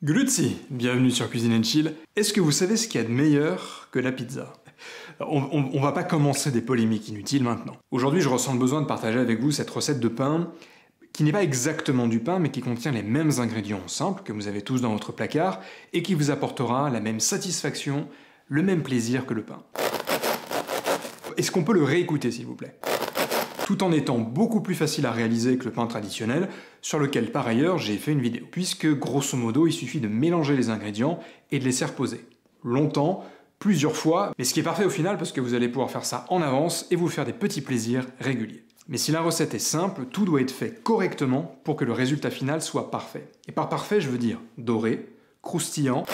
Grüezi, bienvenue sur Cuisine & Chill. Est-ce que vous savez ce qu'il y a de meilleur que la pizza? On va pas commencer des polémiques inutiles maintenant. Aujourd'hui, je ressens le besoin de partager avec vous cette recette de pain qui n'est pas exactement du pain, mais qui contient les mêmes ingrédients simples que vous avez tous dans votre placard et qui vous apportera la même satisfaction, le même plaisir que le pain. Est-ce qu'on peut le réécouter, s'il vous plaît? Tout en étant beaucoup plus facile à réaliser que le pain traditionnel, sur lequel par ailleurs j'ai fait une vidéo, puisque grosso modo il suffit de mélanger les ingrédients et de les laisser reposer. Longtemps, plusieurs fois, mais ce qui est parfait au final parce que vous allez pouvoir faire ça en avance et vous faire des petits plaisirs réguliers. Mais si la recette est simple, tout doit être fait correctement pour que le résultat final soit parfait. Et par parfait, je veux dire doré, croustillant,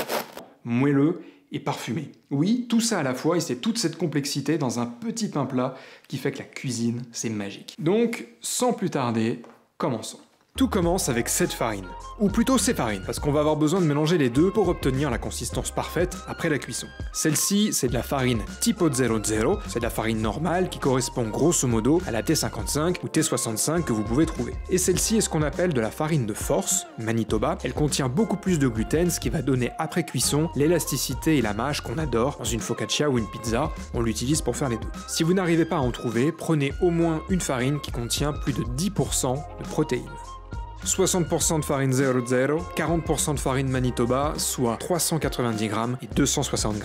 moelleux et parfumé. Oui, tout ça à la fois, et c'est toute cette complexité dans un petit pain plat qui fait que la cuisine, c'est magique. Donc, sans plus tarder, commençons. Tout commence avec cette farine, ou plutôt ces farines, parce qu'on va avoir besoin de mélanger les deux pour obtenir la consistance parfaite après la cuisson. Celle-ci, c'est de la farine Tipo 00, c'est de la farine normale qui correspond grosso modo à la T55 ou T65 que vous pouvez trouver. Et celle-ci est ce qu'on appelle de la farine de force, Manitoba. Elle contient beaucoup plus de gluten, ce qui va donner après cuisson l'élasticité et la mâche qu'on adore dans une focaccia ou une pizza. On l'utilise pour faire les deux. Si vous n'arrivez pas à en trouver, prenez au moins une farine qui contient plus de 10% de protéines. 60% de farine 00, 40% de farine Manitoba, soit 390 g et 260 g.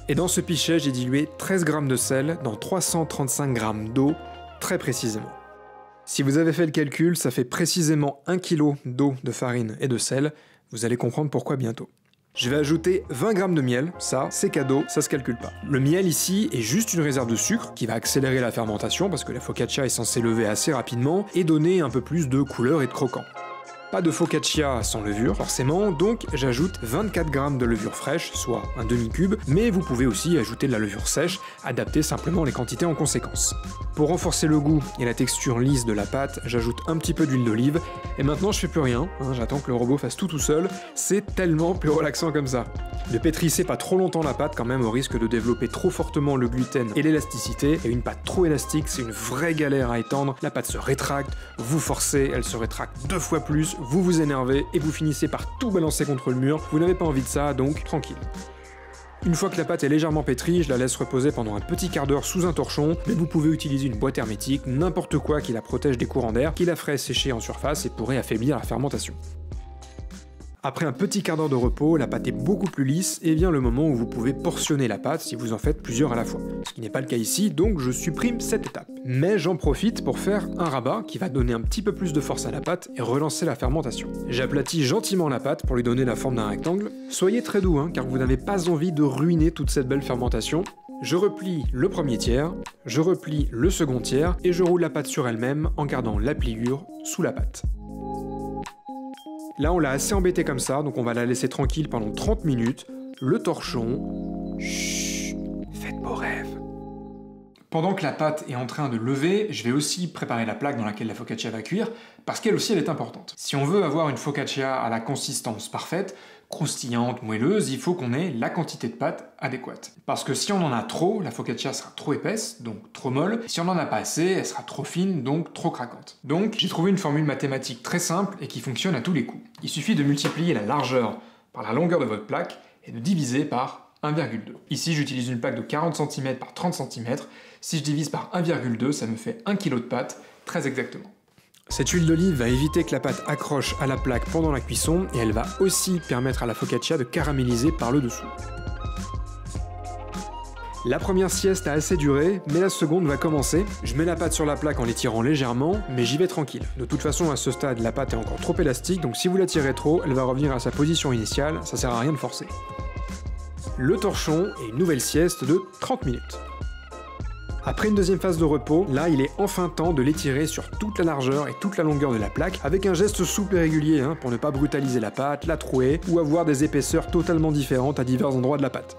Et dans ce pichet, j'ai dilué 13 g de sel dans 335 g d'eau, très précisément. Si vous avez fait le calcul, ça fait précisément 1 kg d'eau, de farine et de sel. Vous allez comprendre pourquoi bientôt. Je vais ajouter 20 g de miel, ça c'est cadeau, ça se calcule pas. Le miel ici est juste une réserve de sucre qui va accélérer la fermentation parce que la focaccia est censée lever assez rapidement et donner un peu plus de couleur et de croquant. Pas de focaccia sans levure, forcément, donc j'ajoute 24 g de levure fraîche, soit un demi-cube, mais vous pouvez aussi ajouter de la levure sèche, adapter simplement les quantités en conséquence. Pour renforcer le goût et la texture lisse de la pâte, j'ajoute un petit peu d'huile d'olive, et maintenant je fais plus rien, j'attends que le robot fasse tout seul, c'est tellement plus relaxant comme ça. Ne pétrissez pas trop longtemps la pâte quand même au risque de développer trop fortement le gluten et l'élasticité, et une pâte trop élastique c'est une vraie galère à étendre, la pâte se rétracte, vous forcez, elle se rétracte 2 fois plus, vous vous énervez et vous finissez par tout balancer contre le mur, vous n'avez pas envie de ça, donc tranquille. Une fois que la pâte est légèrement pétrie, je la laisse reposer pendant un petit quart d'heure sous un torchon, mais vous pouvez utiliser une boîte hermétique, n'importe quoi qui la protège des courants d'air, qui la ferait sécher en surface et pourrait affaiblir la fermentation. Après un petit quart d'heure de repos, la pâte est beaucoup plus lisse et vient le moment où vous pouvez portionner la pâte si vous en faites plusieurs à la fois. Ce qui n'est pas le cas ici, donc je supprime cette étape. Mais j'en profite pour faire un rabat qui va donner un petit peu plus de force à la pâte et relancer la fermentation. J'aplatis gentiment la pâte pour lui donner la forme d'un rectangle. Soyez très doux, car vous n'avez pas envie de ruiner toute cette belle fermentation. Je replie le premier tiers, je replie le second tiers et je roule la pâte sur elle-même en gardant la pliure sous la pâte. Là, on l'a assez embêtée comme ça, donc on va la laisser tranquille pendant 30 minutes. Le torchon... Chut, faites beaux rêves. Pendant que la pâte est en train de lever, je vais aussi préparer la plaque dans laquelle la focaccia va cuire, parce qu'elle aussi elle est importante. Si on veut avoir une focaccia à la consistance parfaite, croustillante, moelleuse, il faut qu'on ait la quantité de pâte adéquate. Parce que si on en a trop, la focaccia sera trop épaisse, donc trop molle. Si on n'en a pas assez, elle sera trop fine, donc trop craquante. Donc j'ai trouvé une formule mathématique très simple et qui fonctionne à tous les coups. Il suffit de multiplier la largeur par la longueur de votre plaque et de diviser par 1,2. Ici j'utilise une plaque de 40 cm par 30 cm. Si je divise par 1,2, ça me fait 1 kg de pâte, très exactement. Cette huile d'olive va éviter que la pâte accroche à la plaque pendant la cuisson et elle va aussi permettre à la focaccia de caraméliser par le dessous. La première sieste a assez duré, mais la seconde va commencer. Je mets la pâte sur la plaque en l'étirant légèrement, mais j'y vais tranquille. De toute façon, à ce stade, la pâte est encore trop élastique, donc si vous la tirez trop, elle va revenir à sa position initiale, ça sert à rien de forcer. Le torchon et une nouvelle sieste de 30 minutes. Après une deuxième phase de repos, là il est enfin temps de l'étirer sur toute la largeur et toute la longueur de la plaque, avec un geste souple et régulier pour ne pas brutaliser la pâte, la trouer, ou avoir des épaisseurs totalement différentes à divers endroits de la pâte.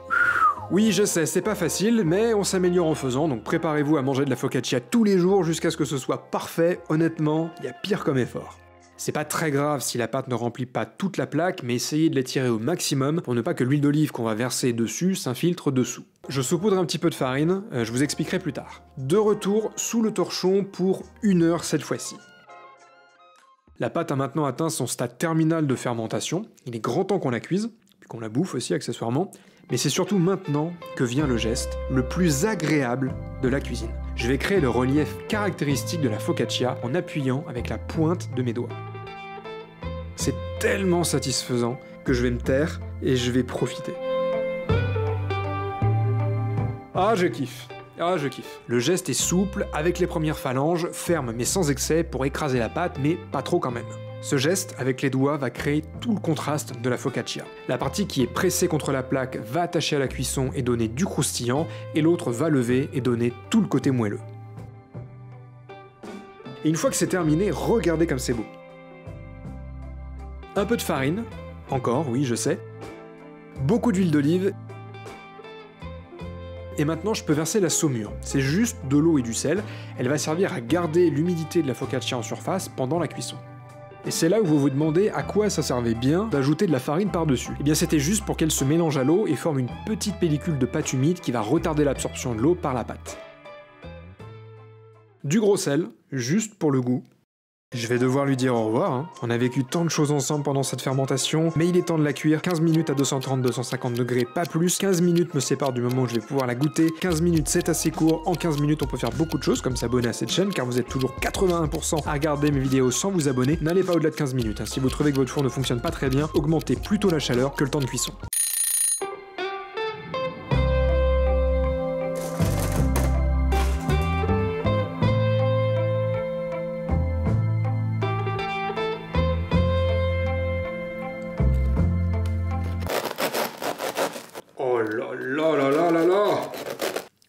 Oui, je sais, c'est pas facile, mais on s'améliore en faisant, donc préparez-vous à manger de la focaccia tous les jours jusqu'à ce que ce soit parfait. Honnêtement, il y a pire comme effort. C'est pas très grave si la pâte ne remplit pas toute la plaque, mais essayez de l'étirer au maximum pour ne pas que l'huile d'olive qu'on va verser dessus s'infiltre dessous. Je saupoudre un petit peu de farine, je vous expliquerai plus tard. De retour sous le torchon pour 1 heure cette fois-ci. La pâte a maintenant atteint son stade terminal de fermentation, il est grand temps qu'on la cuise, puis qu'on la bouffe aussi accessoirement, mais c'est surtout maintenant que vient le geste le plus agréable de la cuisine. Je vais créer le relief caractéristique de la focaccia en appuyant avec la pointe de mes doigts. C'est tellement satisfaisant que je vais me taire et je vais profiter. Ah, je kiffe. Ah, je kiffe. Le geste est souple, avec les premières phalanges, ferme mais sans excès pour écraser la pâte, mais pas trop quand même. Ce geste, avec les doigts, va créer tout le contraste de la focaccia. La partie qui est pressée contre la plaque va attacher à la cuisson et donner du croustillant, et l'autre va lever et donner tout le côté moelleux. Et une fois que c'est terminé, regardez comme c'est beau. Un peu de farine, encore, oui, je sais. Beaucoup d'huile d'olive. Et maintenant, je peux verser la saumure. C'est juste de l'eau et du sel. Elle va servir à garder l'humidité de la focaccia en surface pendant la cuisson. Et c'est là où vous vous demandez à quoi ça servait bien d'ajouter de la farine par-dessus. Eh bien, c'était juste pour qu'elle se mélange à l'eau et forme une petite pellicule de pâte humide qui va retarder l'absorption de l'eau par la pâte. Du gros sel, juste pour le goût. Je vais devoir lui dire au revoir, hein. On a vécu tant de choses ensemble pendant cette fermentation, mais il est temps de la cuire. 15 minutes à 230-250 degrés, pas plus. 15 minutes me séparent du moment où je vais pouvoir la goûter. 15 minutes, c'est assez court. En 15 minutes, on peut faire beaucoup de choses, comme s'abonner à cette chaîne, car vous êtes toujours 81% à regarder mes vidéos sans vous abonner. N'allez pas au-delà de 15 minutes, hein. Si vous trouvez que votre four ne fonctionne pas très bien, augmentez plutôt la chaleur que le temps de cuisson. Oh là là là là là là!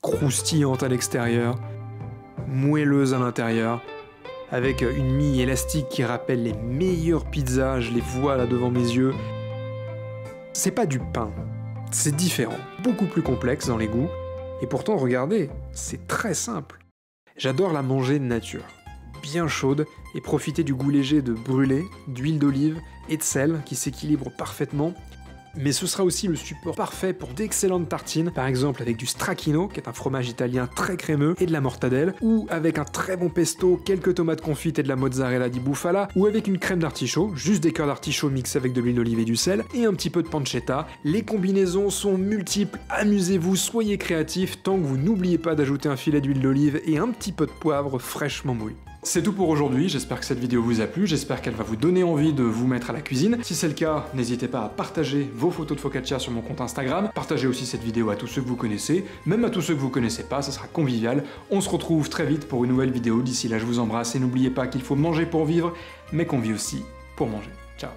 Croustillante à l'extérieur, moelleuse à l'intérieur, avec une mie élastique qui rappelle les meilleures pizzas, je les vois là devant mes yeux. C'est pas du pain, c'est différent, beaucoup plus complexe dans les goûts, et pourtant regardez, c'est très simple. J'adore la manger nature, bien chaude, et profiter du goût léger de brûlé, d'huile d'olive et de sel qui s'équilibrent parfaitement. Mais ce sera aussi le support parfait pour d'excellentes tartines, par exemple avec du stracchino, qui est un fromage italien très crémeux, et de la mortadelle, ou avec un très bon pesto, quelques tomates confites et de la mozzarella di bufala, ou avec une crème d'artichaut, juste des cœurs d'artichaut mixés avec de l'huile d'olive et du sel, et un petit peu de pancetta. Les combinaisons sont multiples, amusez-vous, soyez créatifs, tant que vous n'oubliez pas d'ajouter un filet d'huile d'olive et un petit peu de poivre fraîchement moulu. C'est tout pour aujourd'hui, j'espère que cette vidéo vous a plu, j'espère qu'elle va vous donner envie de vous mettre à la cuisine. Si c'est le cas, n'hésitez pas à partager vos photos de focaccia sur mon compte Instagram, partagez aussi cette vidéo à tous ceux que vous connaissez, même à tous ceux que vous connaissez pas, ça sera convivial. On se retrouve très vite pour une nouvelle vidéo, d'ici là je vous embrasse et n'oubliez pas qu'il faut manger pour vivre, mais qu'on vit aussi pour manger. Ciao.